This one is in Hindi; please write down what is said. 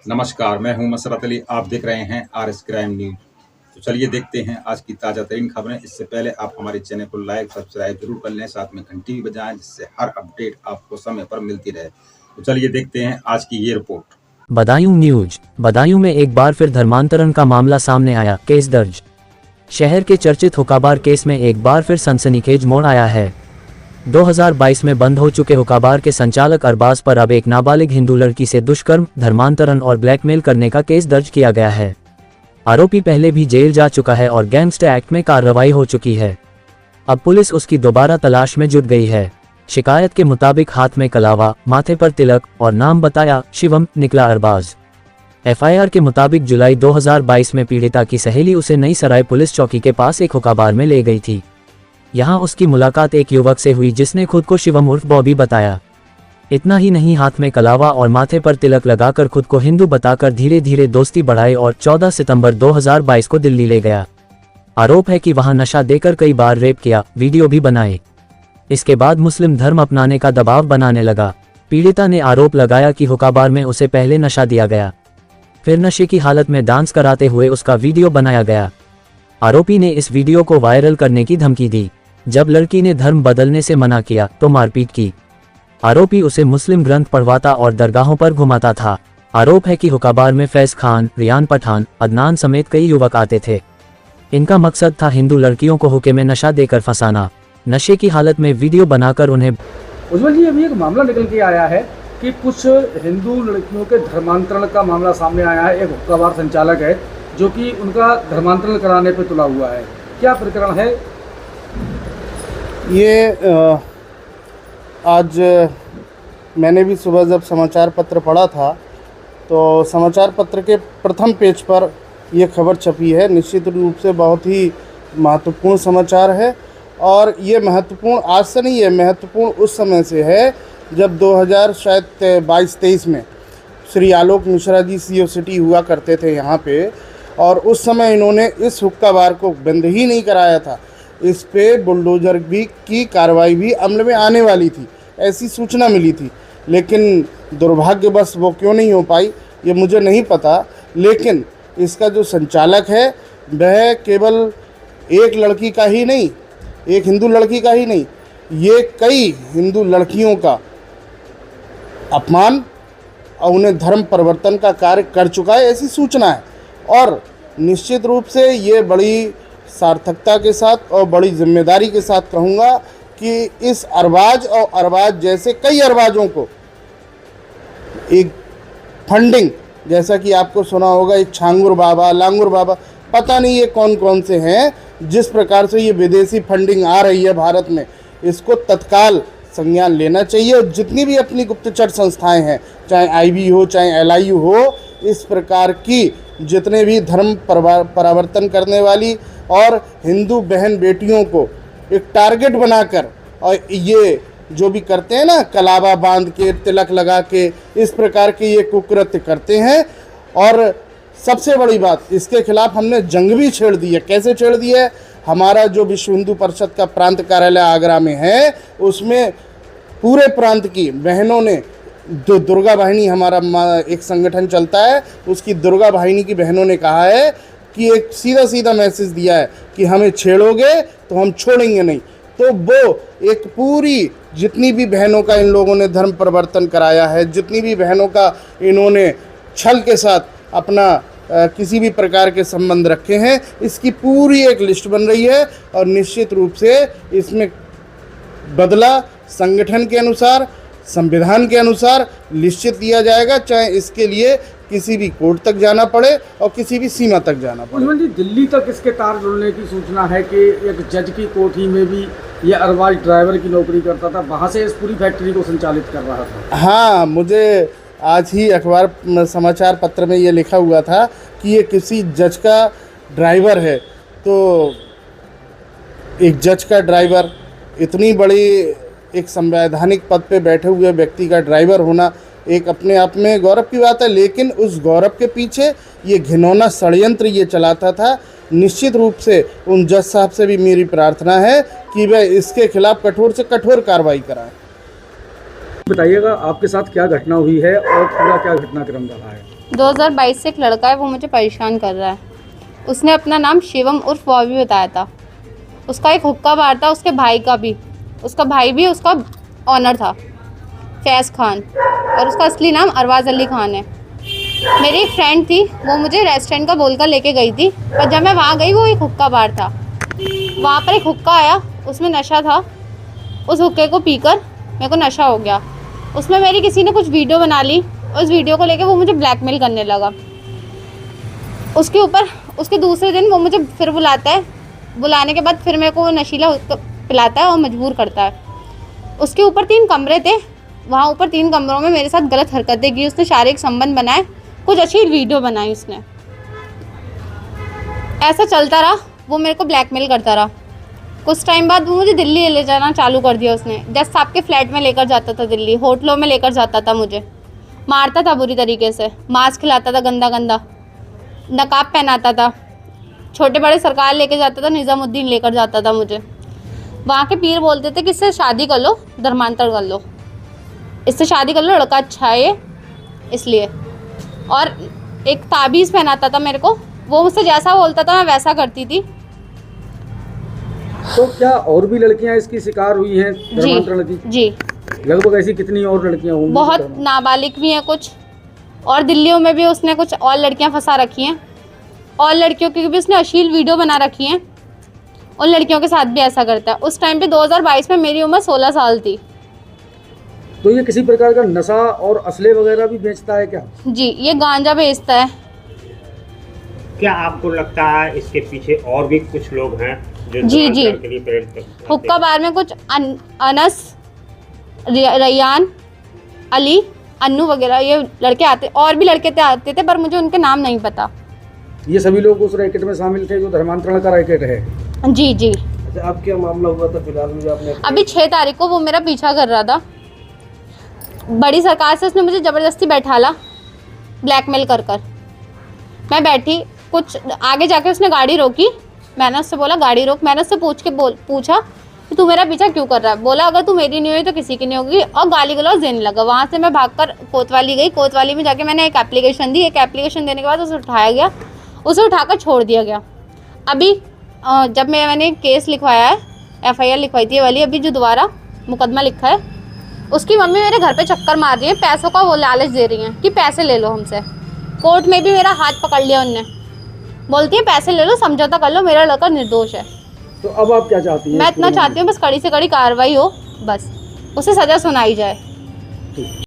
नमस्कार, मैं हूं मसरत अली। आप देख रहे हैं आरएस क्राइम न्यूज। तो चलिए देखते हैं आज की ताज़ा तरीन खबरें। इससे पहले आप हमारे चैनल को लाइक सब्सक्राइब जरूर कर लें, साथ में घंटी भी बजाएं, जिससे हर अपडेट आपको समय पर मिलती रहे। तो चलिए देखते हैं आज की ये रिपोर्ट। बदायूं न्यूज। बदायूं में एक बार फिर धर्मांतरण का मामला सामने आया, केस दर्ज। शहर के चर्चित हुक्काबार केस में एक बार फिर सनसनीखेज मोड़ आया है। 2022 में बंद हो चुके हुक्काबार के संचालक अरबाज पर अब एक नाबालिग हिंदू लड़की से दुष्कर्म, धर्मांतरण और ब्लैकमेल करने का केस दर्ज किया गया है। आरोपी पहले भी जेल जा चुका है और गैंगस्टर एक्ट में कार्रवाई हो चुकी है। अब पुलिस उसकी दोबारा तलाश में जुट गई है। शिकायत के मुताबिक हाथ में कलावा, माथे पर तिलक और नाम बताया शिवम निकला अरबाज। एफआईआर के मुताबिक जुलाई 2022 में पीड़िता की सहेली उसे नई सराय पुलिस चौकी के पास एक हुक्काबार में ले गई थी। यहां उसकी मुलाकात एक युवक से हुई जिसने खुद को शिवम उर्फ बॉबी बताया। इतना ही नहीं, हाथ में कलावा और माथे पर तिलक लगाकर खुद को हिंदू बताकर धीरे धीरे दोस्ती बढ़ाई और 14 सितंबर 2022 को दिल्ली ले गया। आरोप है कि वहां नशा देकर कई बार रेप किया, वीडियो भी बनाए। इसके बाद मुस्लिम धर्म अपनाने का दबाव बनाने लगा। पीड़िता ने आरोप लगाया कि हुक्काबार में उसे पहले नशा दिया गया, फिर नशे की हालत में डांस कराते हुए उसका वीडियो बनाया गया। आरोपी ने इस वीडियो को वायरल करने की धमकी दी। जब लड़की ने धर्म बदलने से मना किया तो मारपीट की। आरोपी उसे मुस्लिम ग्रंथ पढ़वाता और दरगाहों पर घुमाता था। आरोप है कि हुक्काबार में फैज खान, रियान पठान, अदनान समेत कई युवक आते थे। इनका मकसद था हिंदू लड़कियों को हुक्के में नशा देकर फंसाना, नशे की हालत में वीडियो बनाकर उन्हें। उज्जवल जी, अभी एक मामला निकल के आया है कि कुछ हिंदू लड़कियों के धर्मांतरण का मामला सामने आया है। एक हुक्काबार संचालक है जो कि उनका धर्मांतरण कराने पे तुला हुआ है। क्या प्रकरण है ये? आज मैंने भी सुबह जब समाचार पत्र पढ़ा था तो समाचार पत्र के प्रथम पेज पर यह खबर छपी है। निश्चित रूप से बहुत ही महत्वपूर्ण समाचार है और ये महत्वपूर्ण आज से नहीं है, महत्वपूर्ण उस समय से है जब 2022-23 में श्री आलोक मिश्रा जी सीओ सिटी हुआ करते थे यहाँ पे, और उस समय इन्होंने इस हुक्का बार को बंद ही नहीं कराया था। इस पे बुलडोजर भी की कार्रवाई भी अमल में आने वाली थी, ऐसी सूचना मिली थी, लेकिन दुर्भाग्यवश वो क्यों नहीं हो पाई ये मुझे नहीं पता। लेकिन इसका जो संचालक है वह केवल एक लड़की का ही नहीं, एक हिंदू लड़की का ही नहीं, ये कई हिंदू लड़कियों का अपमान और उन्हें धर्म परिवर्तन का कार्य कर चुका है, ऐसी सूचना है। और निश्चित रूप से ये बड़ी सार्थकता के साथ और बड़ी जिम्मेदारी के साथ कहूँगा कि इस अरबाज और अरबाज जैसे कई अरबाजों को एक फंडिंग, जैसा कि आपको सुना होगा एक छांगुर बाबा, लांगुर बाबा, पता नहीं ये कौन कौन से हैं, जिस प्रकार से ये विदेशी फंडिंग आ रही है भारत में, इसको तत्काल संज्ञान लेना चाहिए। और जितनी भी अपनी गुप्तचर संस्थाएं हैं, चाहे आईबी हो चाहे एलआईयू हो, इस प्रकार की जितने भी धर्म परावर्तन करने वाली और हिंदू बहन बेटियों को एक टारगेट बनाकर और ये जो भी करते हैं ना, कलावा बांध के, तिलक लगा के, इस प्रकार के ये कुकृत्य करते हैं। और सबसे बड़ी बात, इसके खिलाफ हमने जंग भी छेड़ दी है। कैसे छेड़ दी है? हमारा जो विश्व हिंदू परिषद का प्रांत कार्यालय आगरा में है, उसमें पूरे प्रांत की बहनों ने, जो दुर्गा वाहिनी हमारा एक संगठन चलता है, उसकी दुर्गा वाहिनी की बहनों ने कहा है कि एक सीधा सीधा मैसेज दिया है कि हमें छेड़ोगे तो हम छोड़ेंगे नहीं। तो वो एक पूरी जितनी भी बहनों का इन लोगों ने धर्म परिवर्तन कराया है, जितनी भी बहनों का इन्होंने छल के साथ अपना किसी भी प्रकार के संबंध रखे हैं, इसकी पूरी एक लिस्ट बन रही है। और निश्चित रूप से इसमें बदला संगठन के अनुसार, संविधान के अनुसार निश्चित दिया जाएगा, चाहे इसके लिए किसी भी कोर्ट तक जाना पड़े और किसी भी सीमा तक जाना पड़े। उज्जवल जी, दिल्ली तक इसके तार जुड़ने की सूचना है कि एक जज की कोठी में भी ये अरबाज ड्राइवर की नौकरी करता था, वहाँ से इस पूरी फैक्ट्री को संचालित कर रहा था। हाँ, मुझे आज ही अखबार समाचार पत्र में ये लिखा हुआ था कि ये किसी जज का ड्राइवर है। तो एक जज का ड्राइवर, इतनी बड़ी एक संवैधानिक पद पे बैठे हुए व्यक्ति का ड्राइवर होना एक अपने आप में गौरव की बात है। लेकिन उस गौरव के पीछे ये घिनौना षड्यंत्र ये चलाता था। निश्चित रूप से उन जज साहब से भी मेरी प्रार्थना है कि वह इसके खिलाफ कठोर से कठोर कार्रवाई कराएं। बताइएगा आपके साथ क्या घटना हुई है और पूरा क्या घटनाक्रम रहा है? 2022 से एक लड़का है, वो मुझे परेशान कर रहा है। उसने अपना नाम शिवम उर्फ बॉबी बताया था। उसका एक हुक्का बार था, उसके भाई का भी। उसका भाई भी उसका ऑनर था, फैज़ खान, और उसका असली नाम अरवाज़ अली खान है। मेरी एक फ्रेंड थी, वो मुझे रेस्टोरेंट का बोलकर लेके गई थी, पर जब मैं वहाँ गई वो एक हुक्का बार था। वहाँ पर एक हुक्का आया, उसमें नशा था। उस हुक्के को पीकर मेरे को नशा हो गया। उसमें मेरी किसी ने कुछ वीडियो बना ली, उस वीडियो को लेके वो मुझे ब्लैकमेल करने लगा। उसके ऊपर उसके दूसरे दिन वो मुझे फिर बुलाता है। बुलाने के बाद फिर मेरे को वो नशीला पिलाता है और मजबूर करता है। उसके ऊपर 3 कमरे थे, वहाँ ऊपर 3 कमरों में मेरे साथ गलत हरकतें की। उसने शारीरिक संबंध बनाए, कुछ अच्छी वीडियो बनाई उसने। ऐसा चलता रहा, वो मेरे को ब्लैकमेल करता रहा। कुछ टाइम बाद वो मुझे दिल्ली ले जाना चालू कर दिया उसने। जज साहब के फ्लैट में लेकर जाता था, दिल्ली होटलों में लेकर जाता था, मुझे मारता था बुरी तरीके से, मांस खिलाता था गंदा गंदा, नकाब पहनाता था, छोटे बड़े सरकार लेके जाता था, निज़ामुद्दीन लेकर जाता था मुझे। वहाँ के पीर बोलते थे कि इससे शादी कर लो, धर्मांतर कर लो, इससे शादी कर लो, लड़का अच्छा है ये, इसलिए। और एक ताबीज़ पहनाता था मेरे को, वो मुझसे जैसा बोलता था मैं वैसा करती थी। तो क्या और भी लड़कियां इसकी शिकार हुई हैं धर्मांतरण की? जी, लगभग ऐसी कितनी और लड़कियां होंगी? बहुत नाबालिग भी हैं कुछ, और दिल्लियों में भी उसने कुछ और लड़कियां फंसा रखी हैं, और लड़कियों की भी उसने अश्लील वीडियो बना रखी हैं। उन लड़कियों के साथ भी ऐसा करता है। उस टाइम पे 2022 में मेरी उम्र 16 साल थी। तो ये किसी प्रकार का नशा और असले वगैरह भी बेचता है क्या? जी, ये गांजा बेचता है। क्या आपको लगता है इसके पीछे और भी कुछ लोग हैं जो जी, धर्मांतरण के लिए प्रेरित करते हैं? हुक्का बार में कुछ अनस, रैयान, अली, अन्नू वगैरह ये लड़के आते, और भी लड़के आते थे, पर मुझे उनके नाम नहीं पता। ये सभी लोग उस रैकेट में शामिल थे जो धर्मांतरण का रैकेट है? जी जी। अच्छा, अब क्या मामला हुआ था फिलहाल में जो आपने? अभी 6 तारीख को वो मेरा पीछा कर रहा था। बड़ी सरकार से उसने मुझे ज़बरदस्ती बैठाला, ब्लैकमेल कर कर। मैं बैठी, कुछ आगे जाके उसने गाड़ी रोकी। मैंने उससे बोला गाड़ी रोक। मैंने उससे पूछा कि तू मेरा पीछा क्यों कर रहा है? बोला अगर तू मेरी नहीं हुई तो किसी की नहीं होगी, और गाली गलौज देने लगा। वहाँ से मैं भागकर कोतवाली गई। कोतवाली में जाके मैंने एक एप्लीकेशन दी। एक एप्लीकेशन देने के बाद उसे उठाया गया, उसे उठाकर छोड़ दिया गया। अभी जब मैंने केस लिखवाया है, FIR लिखवाई थी ये वाली, अभी जो दोबारा मुकदमा लिखा है, उसकी मम्मी मेरे घर पे चक्कर मार रही है, पैसों का वो लालच दे रही हैं कि पैसे ले लो हमसे। कोर्ट में भी मेरा हाथ पकड़ लिया उनने, बोलती है पैसे ले लो, समझौता कर लो, मेरा लड़का निर्दोष है। तो अब आप क्या चाहती हैं? मैं इतना चाहती हूँ बस कड़ी से कड़ी कार्रवाई हो, बस उसे सज़ा सुनाई जाए।